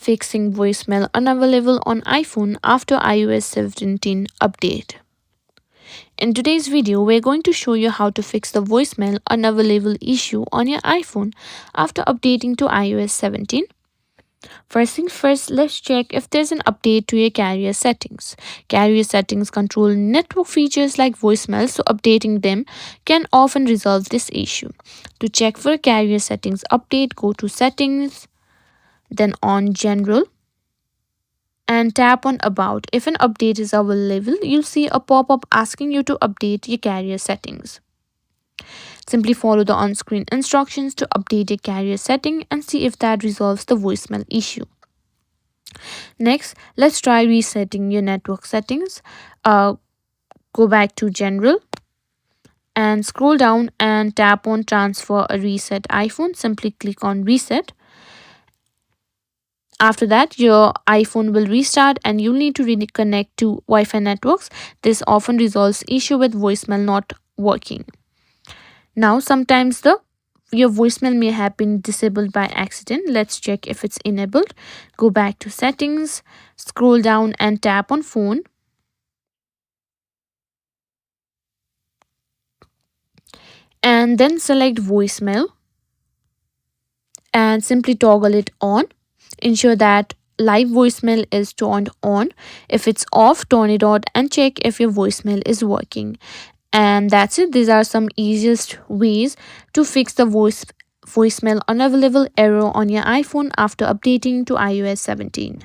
Fixing voicemail unavailable on iPhone after iOS 17 update. In today's video, we're going to show you how to fix the voicemail unavailable issue on your iPhone after updating to iOS 17. First things first, let's check if there's an update to your carrier settings. Carrier settings control network features like voicemail, so updating them can often resolve this issue. To check for carrier settings update, go to Settings, then on General, and tap on About. If an update is available, you'll see a pop-up asking you to update your carrier settings. Simply follow the on-screen instructions to update your carrier setting and see if that resolves the voicemail issue. Next, let's try resetting your network settings. Go back to General and scroll down and tap on Transfer a Reset iPhone. Simply click on Reset. After that, your iPhone will restart and you'll need to reconnect to Wi-Fi networks. This often resolves issue with voicemail not working. Now, sometimes your voicemail may have been disabled by accident. Let's check if it's enabled. Go back to Settings, scroll down and tap on Phone. And then select Voicemail and simply toggle it on. Ensure that live voicemail is turned on. If it's off, turn it on and check if your voicemail is working. And that's it. These are some easiest ways to fix the voicemail unavailable error on your iPhone after updating to iOS 17.